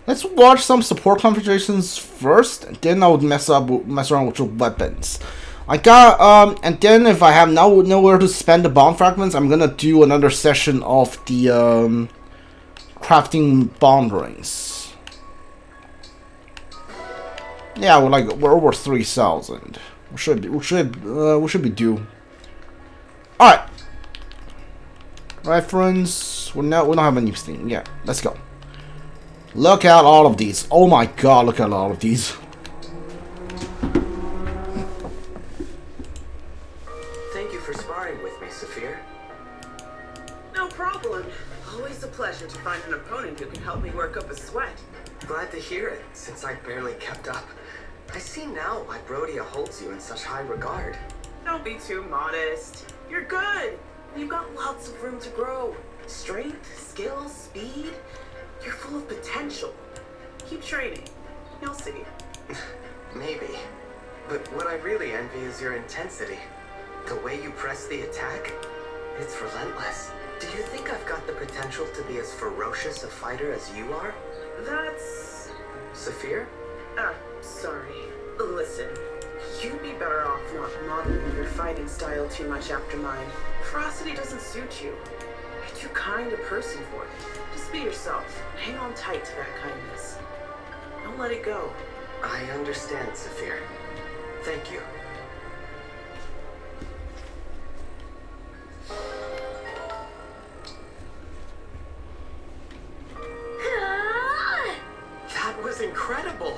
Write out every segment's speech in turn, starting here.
Let's watch some support conversations first, and then I would mess around with your weapons. I got and then if I have nowhere to spend the bomb fragments, I'm gonna do another session of the crafting bomb rings. Yeah, we're over 3,000. We should be due. All right. Reference. We don't have anything. Yeah, let's go. Look at all of these. Oh my god, look at all of these. Thank you for sparring with me, Saphir. No problem. Always a pleasure to find an opponent who can help me work up a sweat. Glad to hear it, since I barely kept up. I see now why Brodia holds you in such high regard. Don't be too modest. You're good. You've got lots of room to grow. Strength, skill, speed. You're full of potential. Keep training. You'll see. Maybe. But what I really envy is your intensity. The way you press the attack, it's relentless. Do you think I've got the potential to be as ferocious a fighter as you are? That's... Saphir? Sorry. Listen, you'd be better off not modeling your fighting style too much after mine. Ferocity doesn't suit you. You're too kind a person for it. Just be yourself. Hang on tight to that kindness. Don't let it go. I understand, Saphir. Thank you. That was incredible!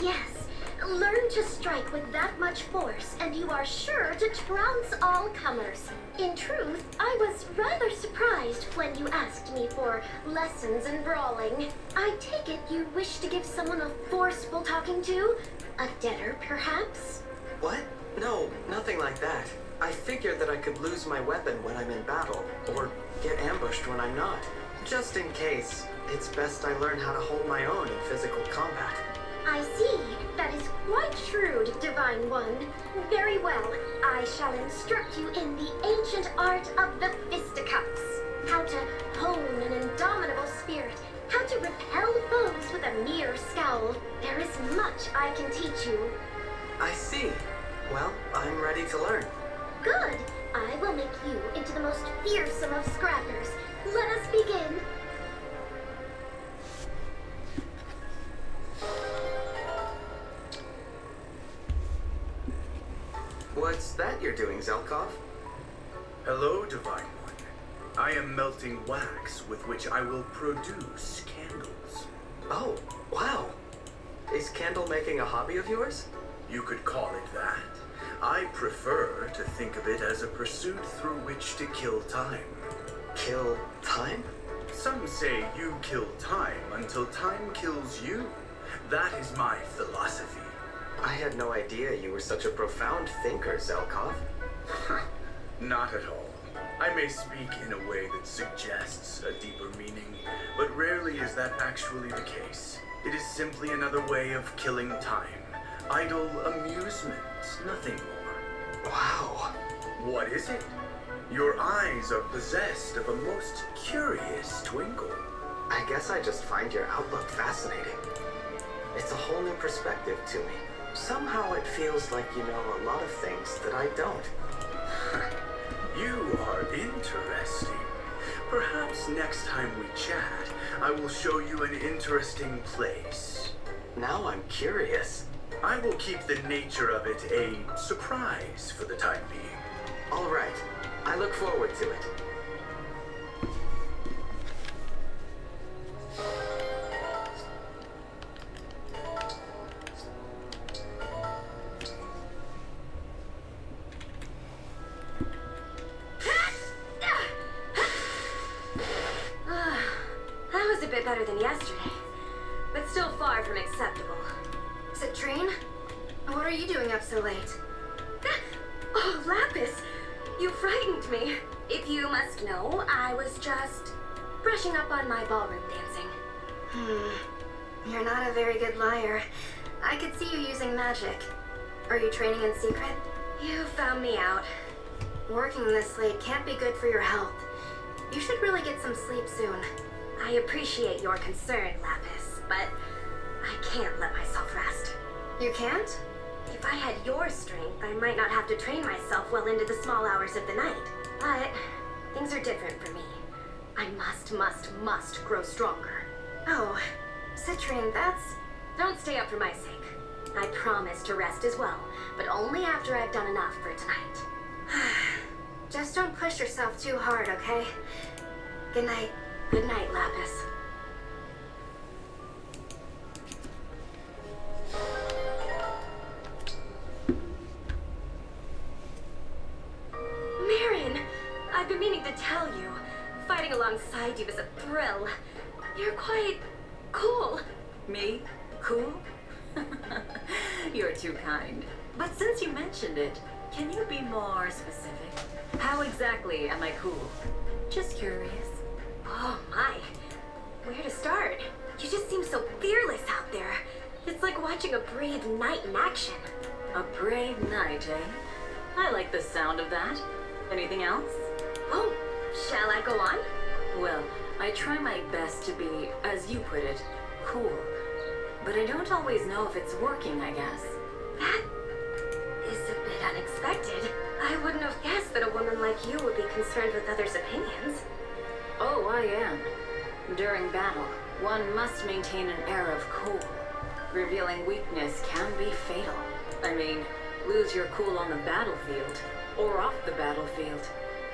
Yes, learn to strike with that much force, and you are sure to trounce all comers. In truth, I was rather surprised when you asked me for lessons in brawling. I take it you wish to give someone a forceful talking to? A debtor, perhaps? What? No, nothing like that. I figured that I could lose my weapon when I'm in battle, or get ambushed when I'm not. Just in case, it's best I learn how to hold my own in physical combat. I see. That is quite shrewd, Divine One. Very well. I shall instruct you in the ancient art of the fisticuffs. How to hone an indomitable spirit. How to repel foes with a mere scowl. There is much I can teach you. I see. Well, I'm ready to learn. Good. I will make you into the most fearsome of scrappers. Let us begin. What's that you're doing, Zelkov? Hello, Divine One. I am melting wax with which I will produce candles. Oh, wow. Is candle making a hobby of yours? You could call it that. I prefer to think of it as a pursuit through which to kill time. Kill time? Some say you kill time until time kills you. That is my philosophy. I had no idea you were such a profound thinker, Zelkov. Not at all. I may speak in a way that suggests a deeper meaning, but rarely is that actually the case. It is simply another way of killing time. Idle amusement, nothing more. Wow. What is it? Your eyes are possessed of a most curious twinkle. I guess I just find your outlook fascinating. It's a whole new perspective to me. Somehow it feels like you know a lot of things that I don't. You are interesting. Perhaps next time we chat, I will show you an interesting place. Now I'm curious. I will keep the nature of it a surprise for the time being. All right. I look forward to it. That was a bit better than yesterday, but still far from acceptable. Citrine, what are you doing up so late? Oh, Lapis, you frightened me. If you must know, I was just brushing up on my ballroom dancing. You're not a very good liar. I could see you using magic. Are you training in secret? You found me out. Working this late can't be good for your health. You should really get some sleep soon. I appreciate your concern, Lapis. but I can't let myself rest. You can't? If I had your strength, I might not have to train myself well into the small hours of the night. But things are different for me. I must grow stronger. Oh, Citrine, that's... Don't stay up for my sake. I promise to rest as well, but only after I've done enough for tonight. Just don't push yourself too hard, okay? Good night. Good night, Lapis. Marin, I've been meaning to tell you. Fighting alongside you is a thrill. You're quite cool. Me? Cool? You're too kind. But since you mentioned it, can you be more specific? How exactly am I cool? Just curious. Oh my. Where to start? You just seem so fearless out there. It's like watching a brave knight in action. A brave knight, eh? I like the sound of that. Anything else? Oh, shall I go on? Well, I try my best to be, as you put it, cool. But I don't always know if it's working, I guess. That is a bit unexpected. I wouldn't have guessed that a woman like you would be concerned with others' opinions. Oh, I am. During battle, one must maintain an air of cool. Revealing weakness can be fatal. I mean, lose your cool on the battlefield, or off the battlefield,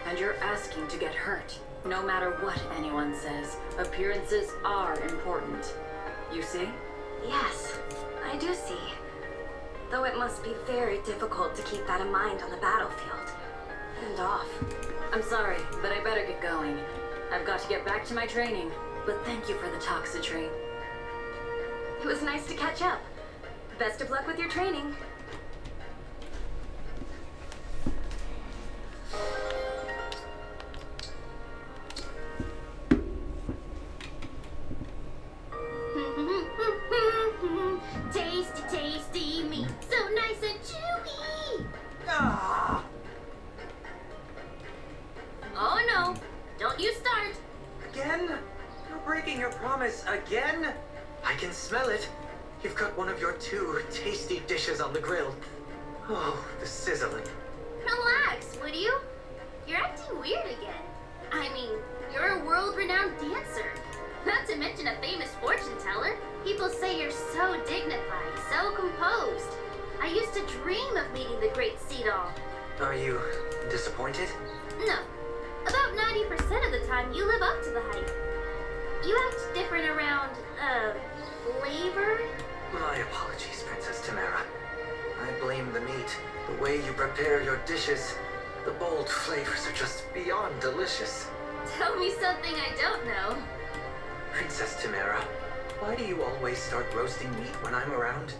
and you're asking to get hurt. No matter what anyone says, appearances are important. You see? Yes, I do see. Though it must be very difficult to keep that in mind on the battlefield. And off. I'm sorry, but I better get going. I've got to get back to my training. But thank you for the talk, Citrine. It was nice to catch up. Best of luck with your training. Tasty, tasty meat, so nice and chewy. Ah! Oh no, don't you start. Again? You're breaking your promise again? I can smell it. You've got one of your two tasty dishes on the grill. Oh, the sizzling. Relax, would you? You're acting weird again. I mean, you're a world-renowned dancer. Not to mention a famous fortune teller. People say you're so dignified, so composed. I used to dream of meeting the great Seedall. Are you disappointed? No. About 90% of the time, you live up to the hype. You act different around, flavor? My apologies, Princess Tamara. I blame the meat, the way you prepare your dishes. The bold flavors are just beyond delicious. Tell me something I don't know. Princess Tamara, why do you always start roasting meat when I'm around?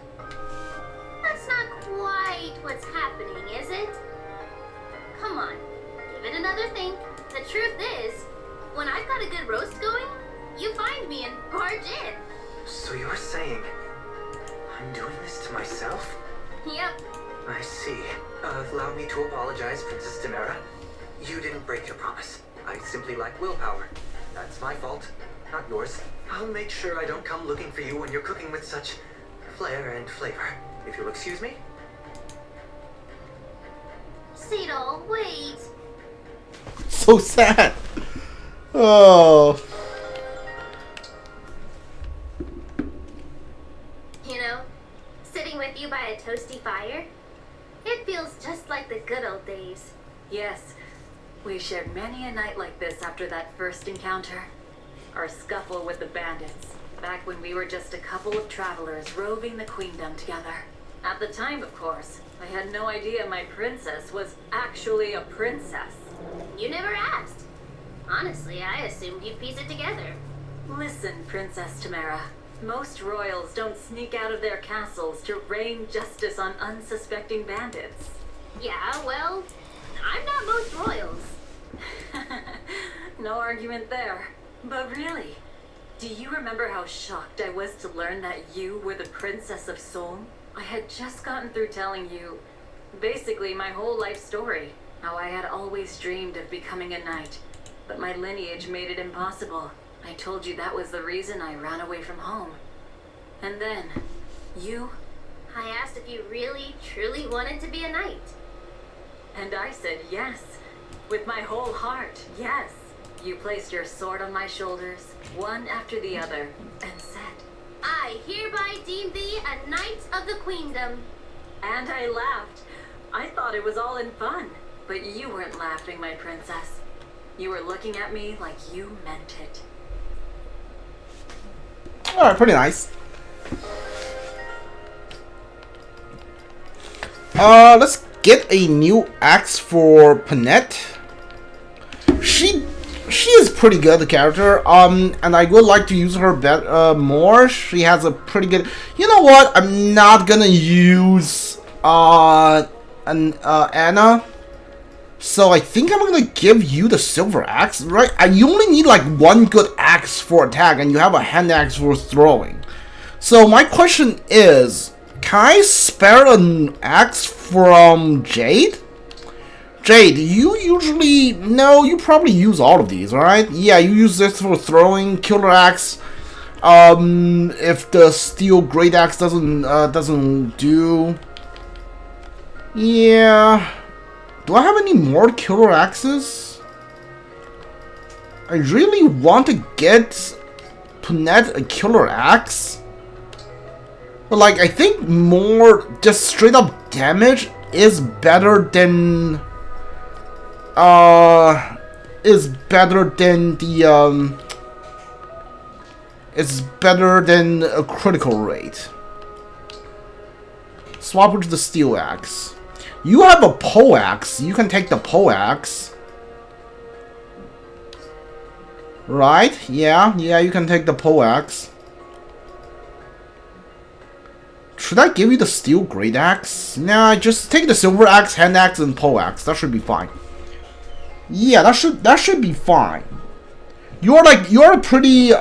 That's not quite what's happening, is it? Come on, give it another think. The truth is, when I've got a good roast going, you find me and barge in. So you're saying I'm doing this to myself? Yep. I see. Allow me to apologize, Princess Tamara. You didn't break your promise. I simply lack willpower. That's my fault, not yours. I'll make sure I don't come looking for you when you're cooking with such flair and flavor. If you'll excuse me. Seedall, wait. So sad. Oh. You know, sitting with you by a toasty fire, it feels just like the good old days. Yes, we shared many a night like this after that first encounter. Our scuffle with the bandits, back when we were just a couple of travelers roving the queendom together. At the time, of course, I had no idea my princess was actually a princess. You never asked. Honestly, I assumed you'd piece it together. Listen, Princess Tamara. Most royals don't sneak out of their castles to rain justice on unsuspecting bandits. Yeah, well, I'm not most royals. No argument there. But really, do you remember how shocked I was to learn that you were the Princess of Solm? I had just gotten through telling you, basically my whole life story. How I had always dreamed of becoming a knight, but my lineage made it impossible. I told you that was the reason I ran away from home. And then, you... I asked if you really, truly wanted to be a knight. And I said yes. With my whole heart, yes. You placed your sword on my shoulders, one after the other, and said... I hereby deem thee a knight of the queendom. And I laughed. I thought it was all in fun. But you weren't laughing, my princess. You were looking at me like you meant it. Alright, pretty nice. Let's get a new axe for Panette. She is pretty good, the character. And I would like to use her more. She has a pretty good. You know what? I'm not gonna use Anna. So I think I'm gonna give you the silver axe, right? You only need like one good axe for attack, and you have a hand axe for throwing. So my question is, can I spare an axe from Jade? Jade, you usually... No, you probably use all of these, alright? Yeah, you use this for throwing, killer axe. If the steel great axe doesn't do... Yeah... Do I have any more killer axes? I really want to get Panette a killer axe. But like, I think more just straight up damage is better than is better than a critical rate. Swap it to the steel axe. You have a poleaxe. You can take the poleaxe. Right? Yeah, you can take the poleaxe. Should I give you the steel great axe? Nah, just take the silver axe, hand axe, and poleaxe. That should be fine. Yeah, that should be fine. You're a pretty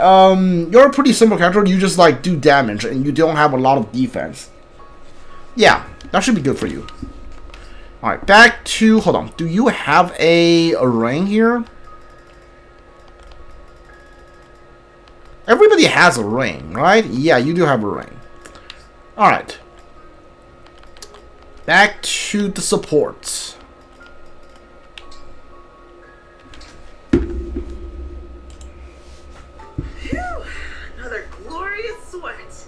simple character. You just like do damage and you don't have a lot of defense. Yeah, that should be good for you. Alright, back to... Hold on. Do you have a ring here? Everybody has a ring, right? Yeah, you do have a ring. Alright. Back to the supports. Phew! Another glorious sweat.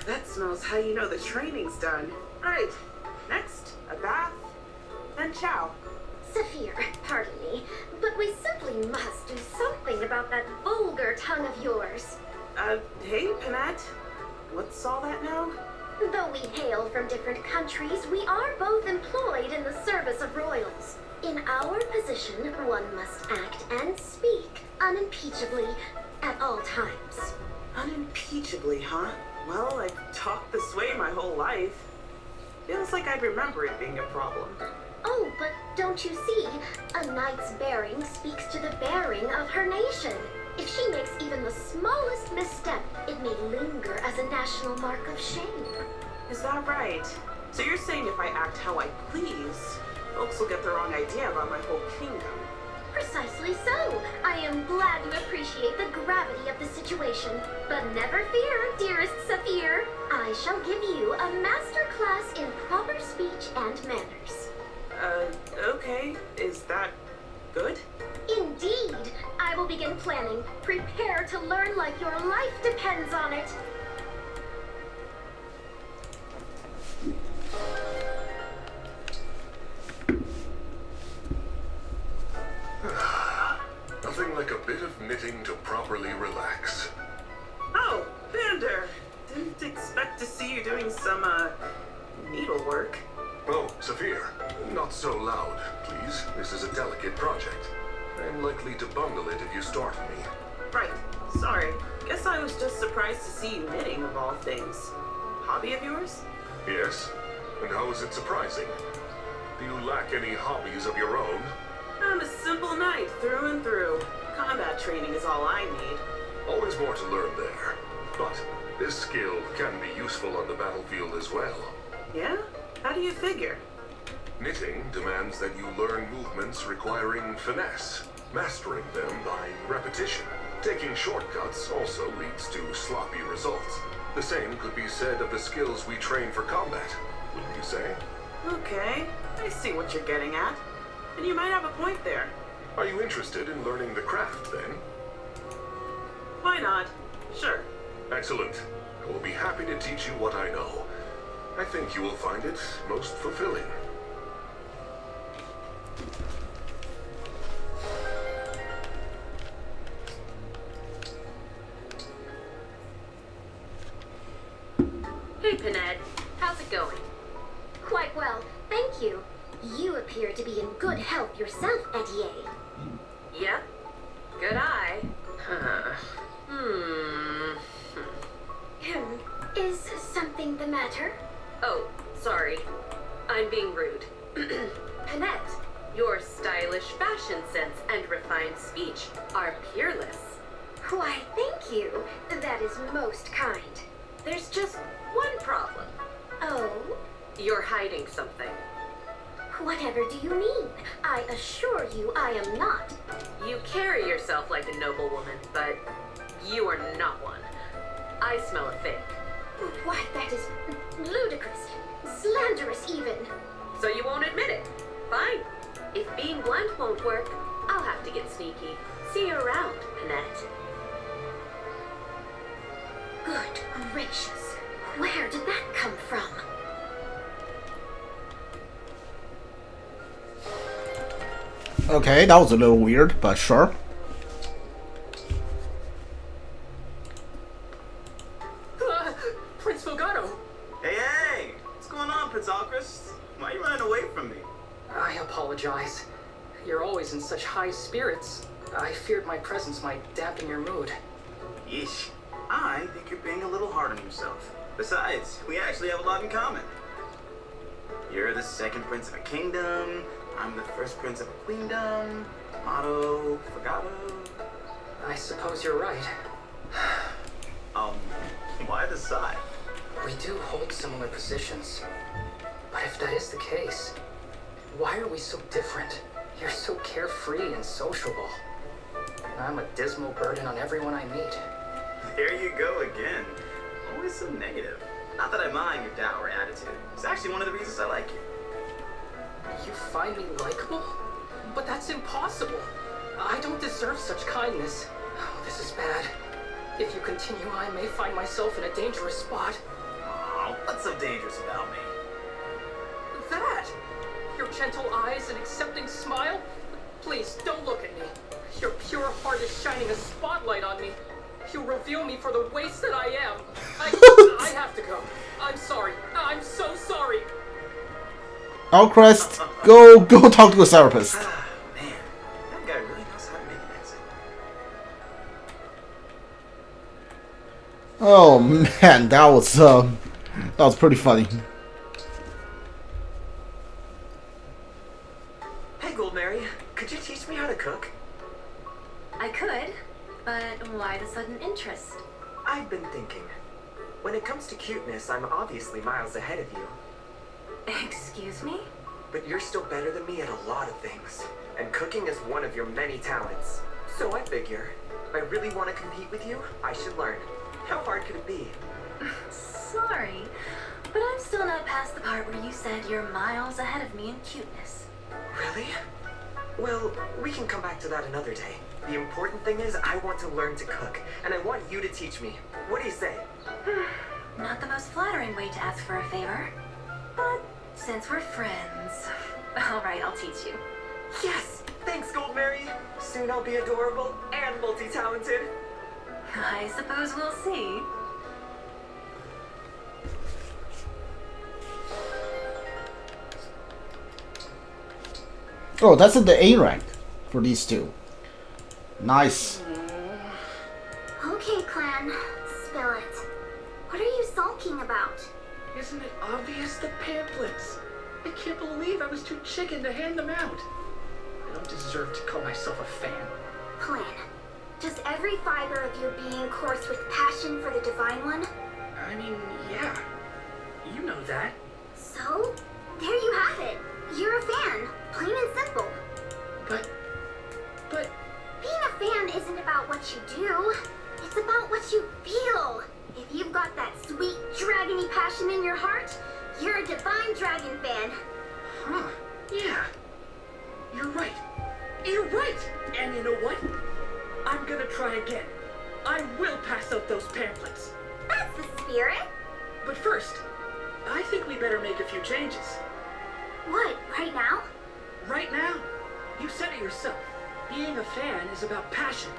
That smells how you know the training's done. Right. Next, a bath, then chow. Saphir, pardon me, but we simply must do something about that vulgar tongue of yours. Hey, Panette. What's all that now? Though we hail from different countries, we are both employed in the service of royals. In our position, one must act and speak unimpeachably at all times. Unimpeachably, huh? Well, I've talked this way my whole life. Feels like I'd remember it being a problem. Oh, but don't you see? A knight's bearing speaks to the bearing of her nation. If she makes even the smallest misstep, it may linger as a national mark of shame. Is that right? So you're saying if I act how I please, folks will get the wrong idea about my whole kingdom? Precisely so. I am glad you appreciate the gravity of the situation. But never fear, dearest Saphir. I shall give you a master class in proper speech and manners. Okay. Is that good? Indeed. I will begin planning. Prepare to learn like your life depends on it. Nothing like a bit of knitting to properly relax. Oh, Vander! Didn't expect to see you doing some, needlework. Oh, Saphir, not so loud, please. This is a delicate project. I'm likely to bungle it if you startle me. Right. Sorry. Guess I was just surprised to see you knitting, of all things. Hobby of yours? Yes? And how is it surprising? Do you lack any hobbies of your own? I'm a simple knight through and through. Combat training is all I need. Always more to learn there. But this skill can be useful on the battlefield as well. Yeah? How do you figure? Knitting demands that you learn movements requiring finesse, mastering them by repetition. Taking shortcuts also leads to sloppy results. The same could be said of the skills we train for combat, wouldn't you say? Okay, I see what you're getting at. And you might have a point there. Are you interested in learning the craft, then? Why not? Sure. Excellent. I will be happy to teach you what I know. I think you will find it most fulfilling. Hey, Panette. How's it going? Quite well, thank you. You appear to be in good health yourself, Elyos. Yep. Good eye. Is something the matter? Oh, sorry. I'm being rude. Panette, your stylish fashion sense and refined speech are peerless. Why, thank you. That is most kind. There's just one problem. Oh? You're hiding something. Whatever do you mean? I assure you I am not. You carry yourself like a noble woman, but you are not one. I smell a fake. Why, that is ludicrous. Slanderous, even. So you won't admit it. Fine. If being blunt won't work, I'll have to get sneaky. See you around, Panette. Good gracious. Where did that come from? Okay, that was a little weird, but sure. Prince Fogado! Hey! What's going on, Prince Alcris? Why are you running away from me? I apologize. You're always in such high spirits. I feared my presence might dampen your mood. Yeesh. I think you're being a little hard on yourself. Besides, we actually have a lot in common. You're the second prince of a kingdom. I'm the first prince of a queendom. Motto, Fogado. I suppose you're right. Why the sigh? We do hold similar positions. But if that is the case, why are we so different? You're so carefree and sociable. I'm a dismal burden on everyone I meet. There you go again. Always so negative. Not that I mind your dour attitude. It's actually one of the reasons I like you. You find me likable? But that's impossible. I don't deserve such kindness. Oh, this is bad. If you continue, I may find myself in a dangerous spot. Oh, what's so dangerous about me? That! Your gentle eyes and accepting smile? Please, don't look at me. Your pure heart is shining a spotlight on me. You reveal me for the waste that I am. I have to go. I'm sorry. I'm so sorry. Alcrest, go talk to a therapist. Ah, man. That guy really knows how to make an exit. Oh man, that was pretty funny. Hey, Goldberry. Could you teach me how to cook? I could, but why the sudden interest? I've been thinking. When it comes to cuteness, I'm obviously miles ahead of you. Excuse me? But you're still better than me at a lot of things. And cooking is one of your many talents. So I figure, if I really want to compete with you, I should learn. How hard could it be? Sorry, but I'm still not past the part where you said you're miles ahead of me in cuteness. Really? Well, we can come back to that another day. The important thing is I want to learn to cook, and I want you to teach me. What do you say? Not the most flattering way to ask for a favor. But since we're friends, alright, I'll teach you. Yes! Thanks, Goldberry! Soon I'll be adorable and multi-talented. I suppose we'll see. Oh, that's at the A rank for these two. Nice. Okay, clan. Spill it. What are you sulking about? Isn't it obvious? The pamphlets. I can't believe I was too chicken to hand them out. I don't deserve to call myself a fan. Plan. Does every fiber of your being course with passion for the Divine One? I mean, yeah. You know that. So, there you have it. You're a fan, plain and simple. But... Being a fan isn't about what what you do. It's about what you feel. If you've got that sweet, dragony passion in your heart, you're a divine dragon fan. Huh. Yeah. You're right. You're right! And you know what? I'm gonna try again. I will pass out those pamphlets. That's the spirit. But first, I think we better make a few changes. What, right now? Right now. You said it yourself. Being a fan is about passion.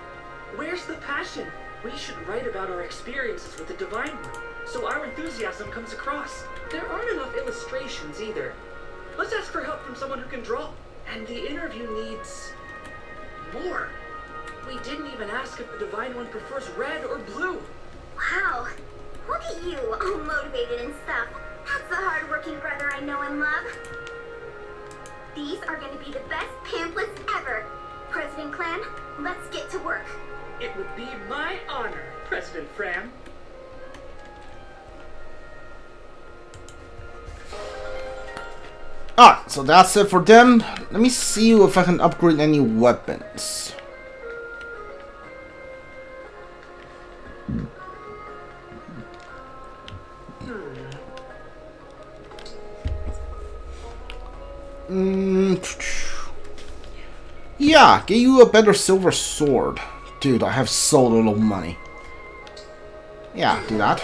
Where's the passion? We should write about our experiences with the Divine One, so our enthusiasm comes across. There aren't enough illustrations either. Let's ask for help from someone who can draw. And the interview needs more. We didn't even ask if the Divine One prefers red or blue. Wow. Look at you, all motivated and stuff. That's the hard-working brother I know and love. These are going to be the best pamphlets ever. President Clan, let's get to work. It would be my honor, President Fram. Alright, so that's it for them. Let me see if I can upgrade any weapons. Yeah, get you a better silver sword. Dude, I have so little money. Yeah, do that.